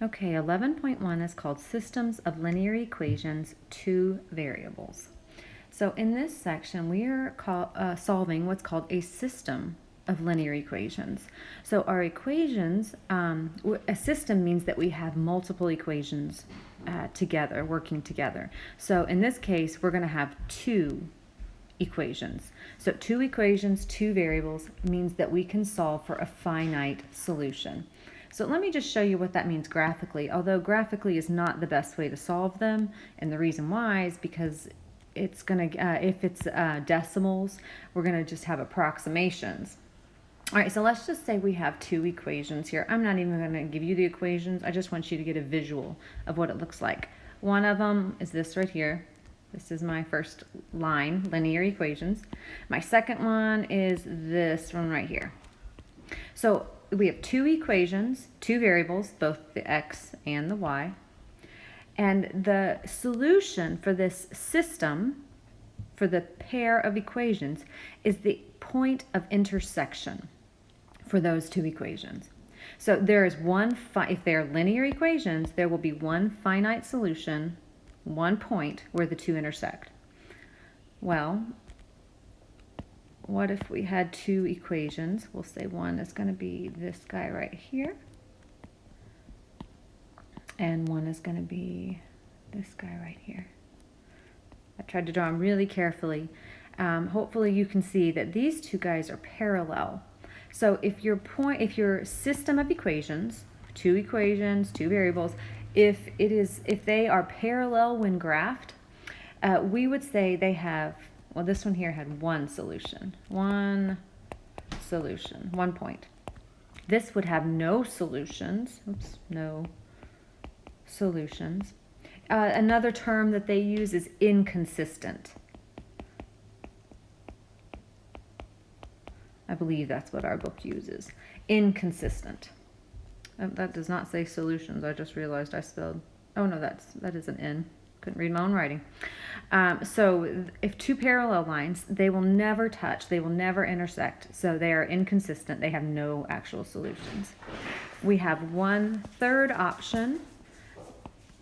Okay, 11.1 is called Systems of Linear Equations, Two Variables. So in this section, we are solving what's called a system of linear equations. So our equations, a system means that we have multiple equations together, working together. So in this case, we're going to have two equations. So two equations, two variables means that we can solve for a finite solution. So let me just show you what that means graphically, although graphically is not the best way to solve them, and the reason why is because it's going to, if it's decimals, we're going to just have approximations. All right, so let's just say we have two equations here. I'm not even going to give you the equations. I just want you to get a visual of what it looks like. One of them is this right here. This is my first line, linear equations. My second one is this one right here. So we have two equations, two variables, both the x and the y. And the solution for this system, for the pair of equations, is the point of intersection for those two equations. So there is one, if they're linear equations, there will be one finite solution, one point where the two intersect. Well, what if we had two equations? We'll say one is going to be this guy right here, and one is going to be this guy right here. I tried to draw them really carefully. Hopefully you can see that these two guys are parallel. So if your system of equations, two variables, if they are parallel when graphed, we would say they have, well, this one here had one solution, one point. This would have no solutions. Oops, no solutions. Another term that they use is inconsistent. I believe that's what our book uses. Inconsistent. That does not say solutions. I just realized I spelled, oh no, that is an N. Couldn't read my own writing. So if two parallel lines, they will never touch, they will never intersect, so they are inconsistent, they have no actual solutions. We have one third option.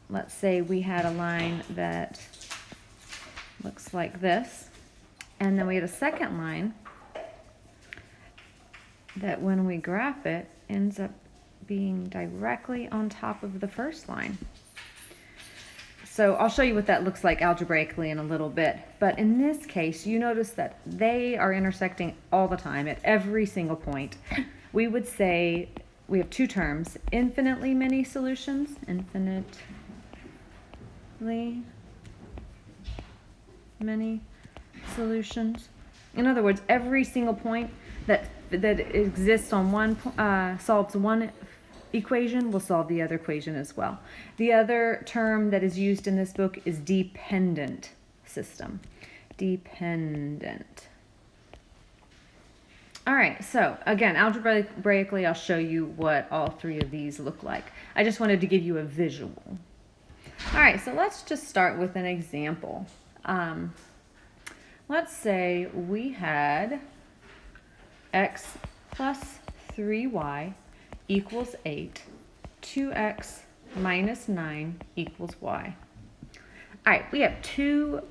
Let's say we had a line that looks like this, and then we had a second line that when we graph it ends up being directly on top of the first line. So I'll show you what that looks like algebraically in a little bit. But in this case, you notice that they are intersecting all the time at every single point. We would say we have two terms, infinitely many solutions, infinitely many solutions. In other words, every single point that exists on one, solves one equation will solve the other equation as well. The other term that is used in this book is dependent system. Dependent. All right, so again, algebraically, I'll show you what all three of these look like. I just wanted to give you a visual. All right, so let's just start with an example. Let's say we had x plus 3y equals 8, 2x minus 9 equals y. All right, we have two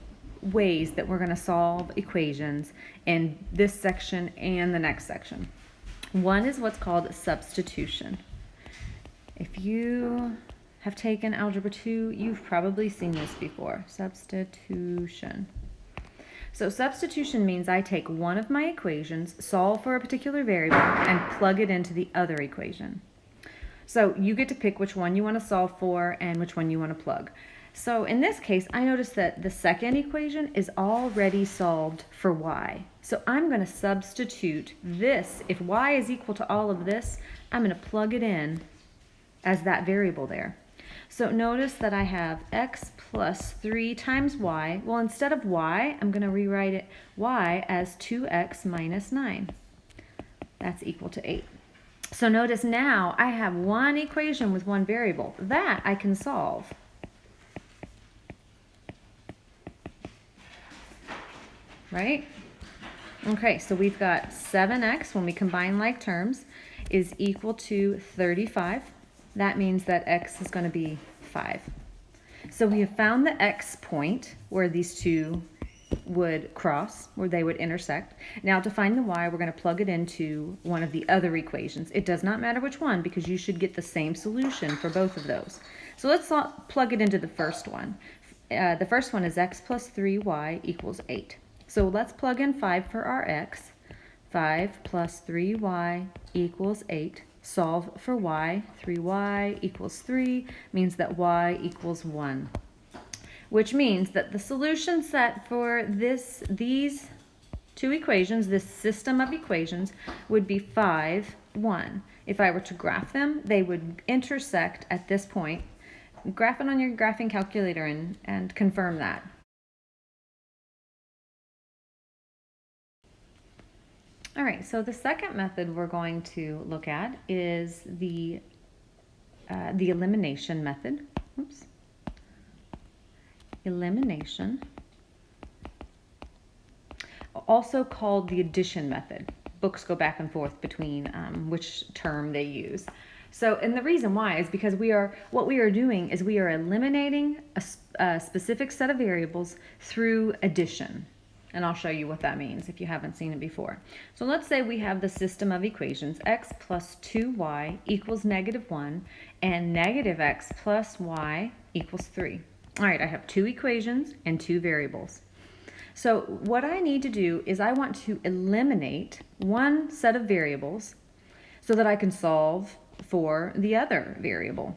ways that we're going to solve equations in this section and the next section. One is what's called substitution. If you have taken Algebra 2, you've probably seen this before. Substitution. So substitution means I take one of my equations, solve for a particular variable, and plug it into the other equation. So you get to pick which one you want to solve for and which one you want to plug. So in this case, I notice that the second equation is already solved for y. So I'm going to substitute this. If y is equal to all of this, I'm going to plug it in as that variable there. So notice that I have x plus 3 times y. Well, instead of y, I'm going to rewrite it y as 2x minus 9. That's equal to 8. So notice now I have one equation with one variable. That I can solve. Right? Okay, so we've got 7x, when we combine like terms, is equal to 35. that means that x is going to be 5. So we have found the x point where these two would cross, where they would intersect. Now to find the y, we're going to plug it into one of the other equations. It does not matter which one because you should get the same solution for both of those. So let's plug it into the first one. The first one is x plus 3y equals 8. So let's plug in 5 for our x. 5 plus 3y equals 8. Solve for y. 3y equals 3 means that y equals 1. Which means that the solution set for these two equations, this system of equations, would be 5, 1. If I were to graph them, they would intersect at this point. Graph it on your graphing calculator and confirm that. All right, so the second method we're going to look at is the elimination method. Oops. Elimination, also called the addition method. Books go back and forth between which term they use. So, and the reason why is because what we are doing is we are eliminating a specific set of variables through addition. And I'll show you what that means if you haven't seen it before. So let's say we have the system of equations x plus 2y equals -1 and -x plus y equals 3. All right, I have two equations and two variables. So what I need to do is I want to eliminate one set of variables so that I can solve for the other variable.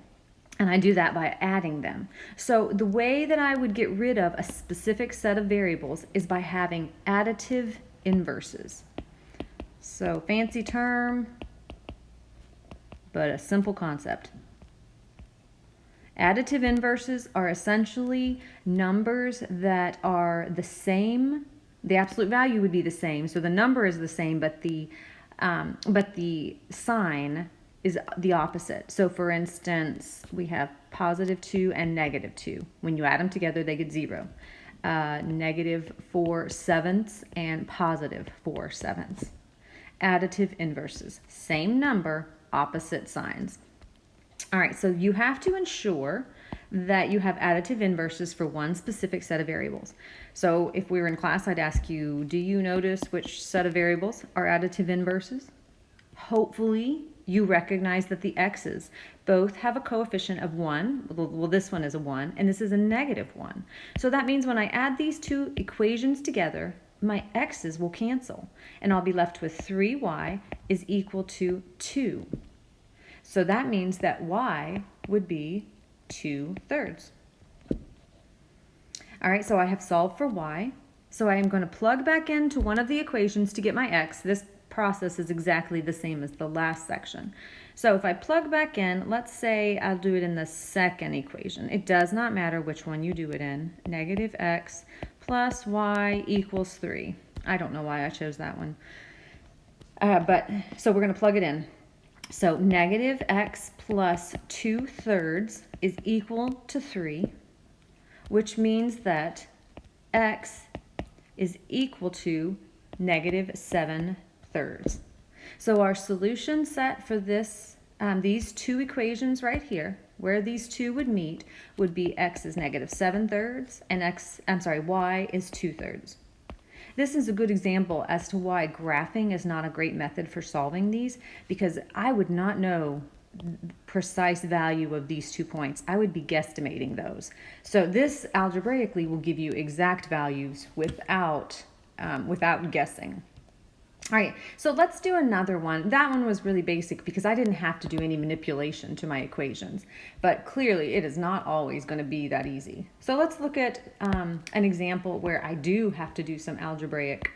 And I do that by adding them. So the way that I would get rid of a specific set of variables is by having additive inverses. So fancy term, but a simple concept. Additive inverses are essentially numbers that are the same. The absolute value would be the same, so the number is the same, but the sign is the opposite. So for instance, we have +2 and -2. When you add them together, they get 0. -4/7 and +4/7. Additive inverses, same number, opposite signs. All right, so you have to ensure that you have additive inverses for one specific set of variables. So if we were in class, I'd ask you, do you notice which set of variables are additive inverses? Hopefully, you recognize that the x's both have a coefficient of 1. Well, this one is a 1, and this is a -1. So that means when I add these two equations together, my x's will cancel, and I'll be left with 3y is equal to 2. So that means that y would be 2/3. All right, so I have solved for y. So I am going to plug back into one of the equations to get my x. This process is exactly the same as the last section. So if I plug back in, let's say I'll do it in the second equation. It does not matter which one you do it in. -x plus y equals 3. I don't know why I chose that one. So we're going to plug it in. So -x plus 2/3 is equal to 3, which means that x is equal to -7/3. So our solution set for these two equations right here, where these two would meet, would be x is -7/3 and y is 2/3. This is a good example as to why graphing is not a great method for solving these, because I would not know precise value of these 2 points. I would be guesstimating those. So this algebraically will give you exact values without guessing. All right, so let's do another one. That one was really basic because I didn't have to do any manipulation to my equations, but clearly it is not always going to be that easy. So let's look at an example where I do have to do some algebraic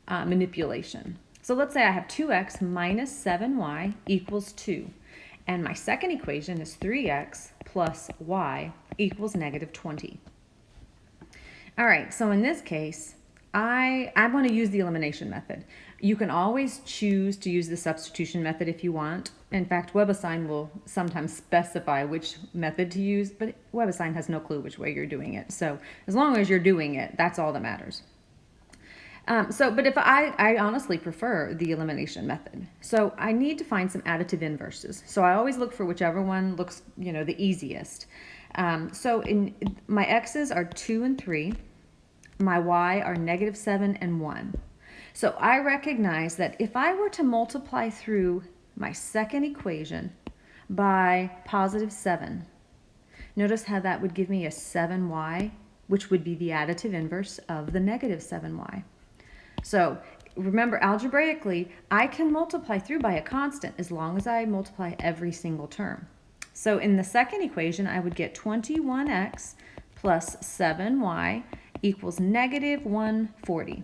manipulation. So let's say I have 2x minus 7y equals 2, and my second equation is 3x plus y equals -20. All right, so in this case, I want to use the elimination method. You can always choose to use the substitution method if you want. In fact, WebAssign will sometimes specify which method to use, but WebAssign has no clue which way you're doing it. So as long as you're doing it, that's all that matters. But if I honestly prefer the elimination method. So I need to find some additive inverses. So I always look for whichever one looks, the easiest. So in my x's are 2 and 3. My y are -7 and 1. So I recognize that if I were to multiply through my second equation by +7, notice how that would give me a 7y, which would be the additive inverse of the -7y. So remember, algebraically, I can multiply through by a constant as long as I multiply every single term. So in the second equation, I would get 21x plus 7y equals -140.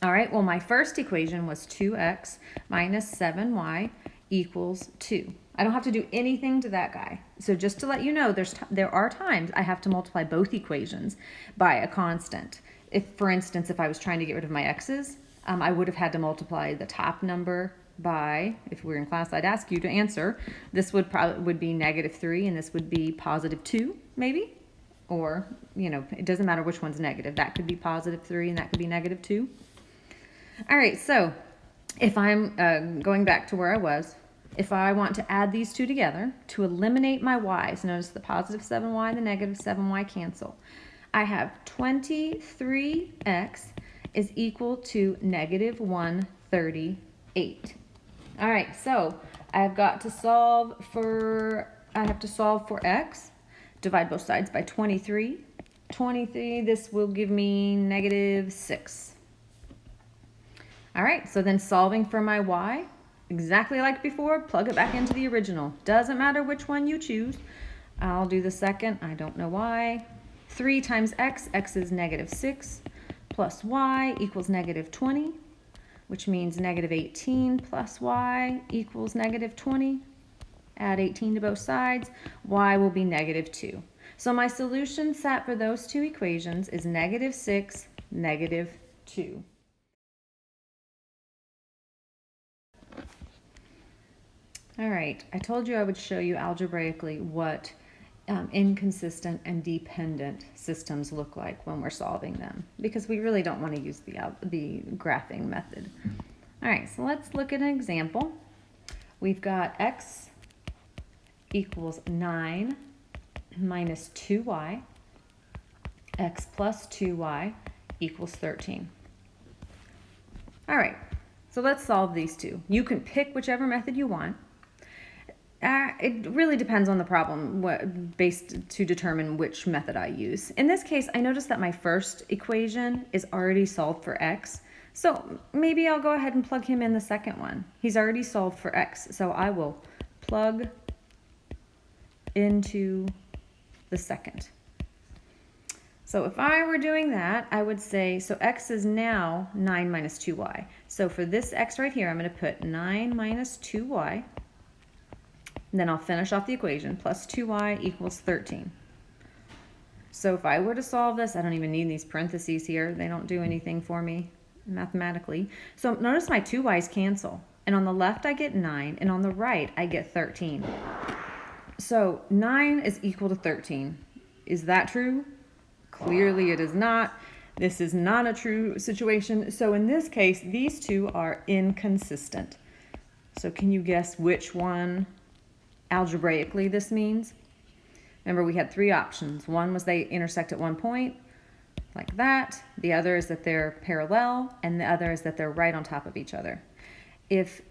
All right, well, my first equation was 2x minus 7y equals 2. I don't have to do anything to that guy. So just to let you know, there are times I have to multiply both equations by a constant. If, for instance, if I was trying to get rid of my x's, I would have had to multiply the top number by, if we were in class, I'd ask you to answer. This would be -3, and this would be +2, maybe. Or, it doesn't matter which one's negative. That could be +3, and that could be -2. All right, so if I'm going back to where I was, if I want to add these two together to eliminate my y's, notice the +7y and the -7y cancel. I have 23x is equal to -138. All right, so I have to solve for x. Divide both sides by 23. 23, this will give me -6. All right, so then solving for my y, exactly like before, plug it back into the original. Doesn't matter which one you choose. I'll do the second, I don't know why. 3 times x is -6, plus y equals -20, which means -18 plus y equals -20. Add 18 to both sides, y will be -2. So my solution set for those two equations is -6, -2. All right, I told you I would show you algebraically what inconsistent and dependent systems look like when we're solving them, because we really don't want to use the graphing method. All right, so let's look at an example. We've got x equals 9 minus 2y, x plus 2y equals 13. All right, so let's solve these two. You can pick whichever method you want. It really depends on the problem based to determine which method I use. In this case, I noticed that my first equation is already solved for x, so maybe I'll go ahead and plug him in the second one. He's already solved for x, so I will plug into the second. So if I were doing that, I would say, so x is now 9 minus 2y. So for this x right here, I'm going to put 9 minus 2y. And then I'll finish off the equation, plus 2y equals 13. So if I were to solve this, I don't even need these parentheses here. They don't do anything for me mathematically. So notice my 2y's cancel. And on the left, I get 9. And on the right, I get 13. So 9 is equal to 13. Is that true? Clearly it is not. This is not a true situation. So in this case, these two are inconsistent. So can you guess which one algebraically this means? Remember, we had 3 options. One was they intersect at one point, like that. The other is that they're parallel, and the other is that they're right on top of each other. If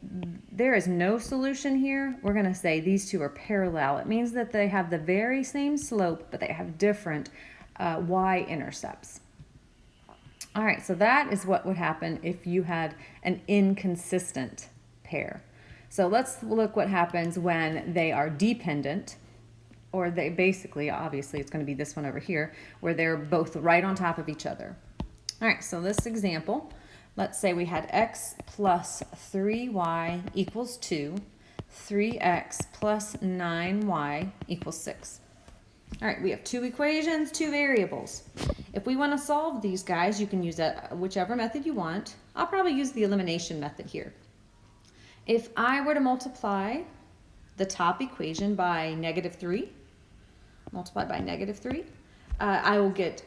there is no solution here, we're going to say these two are parallel. It means that they have the very same slope, but they have different y-intercepts. All right, so that is what would happen if you had an inconsistent pair. So let's look what happens when they are dependent, or they basically, obviously it's going to be this one over here, where they're both right on top of each other. All right, so this example, let's say we had x plus 3y equals 2, 3x plus 9y equals 6. All right, we have 2 equations, 2 variables. If we want to solve these guys, you can use whichever method you want. I'll probably use the elimination method here. If I were to multiply the top equation by -3, multiplied by -3, I will get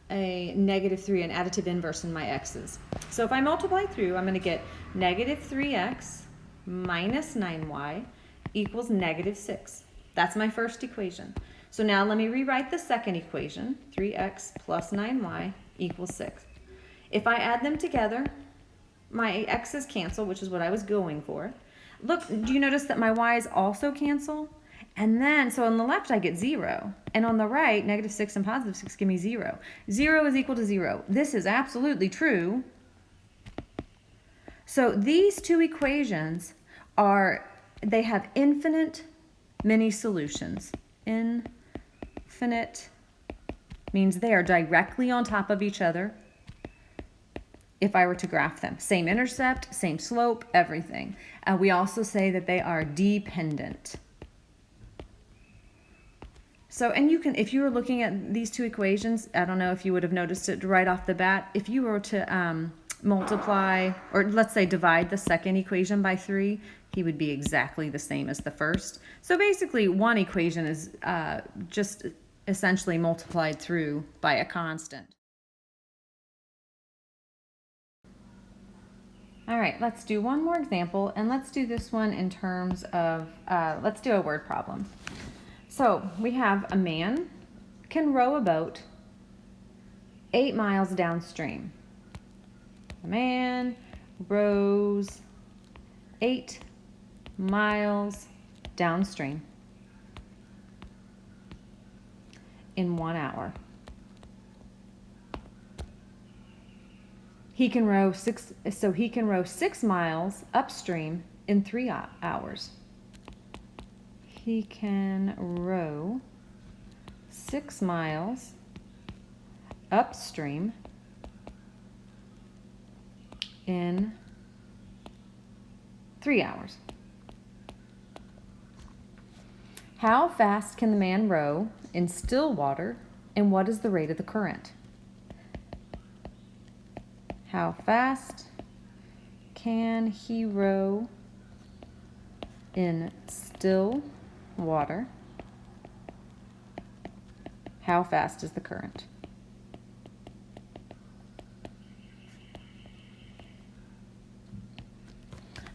a -3, an additive inverse in my x's. So if I multiply through, I'm going to get -3x minus 9y equals -6. That's my first equation. So now let me rewrite the second equation, 3x plus 9y equals 6. If I add them together, my x's cancel, which is what I was going for. Look, do you notice that my y's also cancel? And then, so on the left I get 0, and on the right, -6 and +6 give me 0. 0 is equal to 0. This is absolutely true. So these two equations they have infinite many solutions. Infinite means they are directly on top of each other if I were to graph them. Same intercept, same slope, everything. We also say that they are dependent. So, and you can, if you were looking at these two equations, I don't know if you would have noticed it right off the bat, if you were to multiply, or let's say divide the second equation by 3, he would be exactly the same as the first. So basically one equation is just essentially multiplied through by a constant. All right, let's do one more example, and let's do this one in terms of, let's do a word problem. So we have a man can row a boat 8 miles downstream. A man rows 8 miles downstream in 1 hour. He can row 6 miles upstream in 3 hours. He can row 6 miles upstream in 3 hours. How fast can the man row in still water, and what is the rate of the current? How fast can he row in still water? How fast is the current?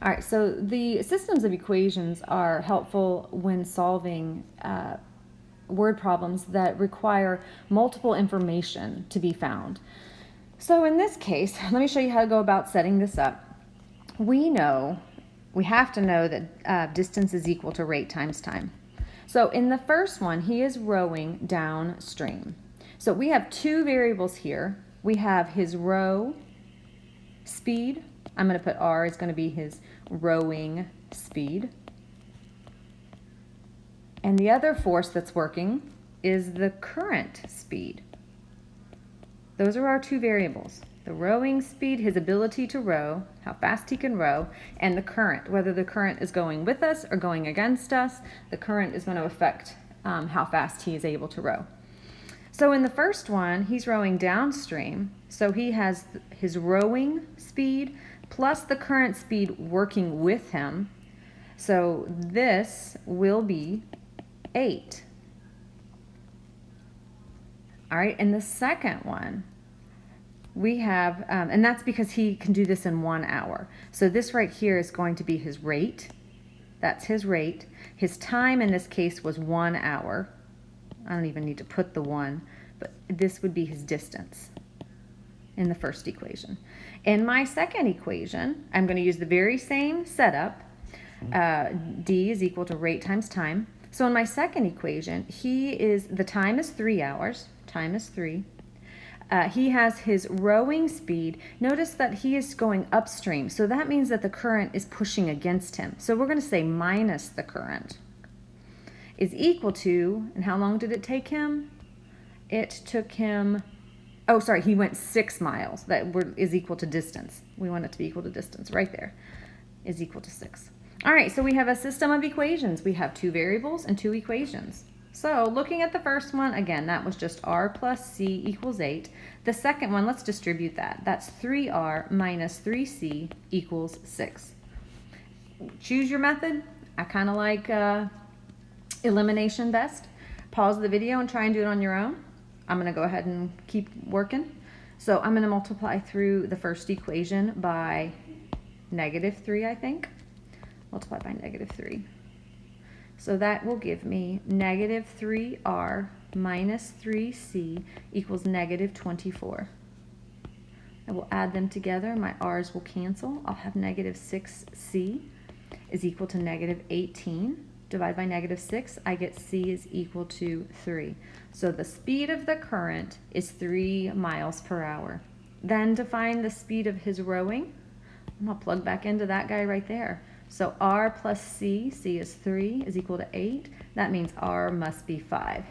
All right, so the systems of equations are helpful when solving word problems that require multiple information to be found. So in this case, let me show you how to go about setting this up. We have to know that distance is equal to rate times time. So in the first one, he is rowing downstream. So we have two variables here. We have his row speed. I'm going to put R is going to be his rowing speed. And the other force that's working is the current speed. Those are our two variables. The rowing speed, his ability to row, how fast he can row, and the current, whether the current is going with us or going against us. The current is going to affect how fast he is able to row. So in the first one, he's rowing downstream. So he has his rowing speed plus the current speed working with him. So this will be 8. All right, and the second one, we have, and that's because he can do this in 1 hour. So this right here is going to be his rate. That's his rate. His time in this case was 1 hour. I don't even need to put the 1, but this would be his distance in the first equation. In my second equation, I'm going to use the very same setup. D is equal to rate times time. So in my second equation, the time is 3 hours. Time is 3. He has his rowing speed. Notice that he is going upstream. So that means that the current is pushing against him. So we're going to say minus the current is equal to, and how long did it take him? It took him, he went 6 miles. That is equal to distance. We want it to be equal to distance right there, is equal to 6. All right, so we have a system of equations. We have 2 variables and 2 equations. So looking at the first one, again, that was just R plus C equals 8. The second one, let's distribute that. That's 3R minus 3C equals 6. Choose your method. I kind of like elimination best. Pause the video and try and do it on your own. I'm going to go ahead and keep working. So I'm going to multiply through the first equation by -3, I think. Multiply by -3. So that will give me -3r minus 3c equals -24. I will add them together. My r's will cancel. I'll have -6c is equal to -18. Divide by -6, I get c is equal to 3. So the speed of the current is 3 miles per hour. Then to find the speed of his rowing, I'm going to plug back into that guy right there. So r plus c, c is 3, is equal to 8. That means r must be 5.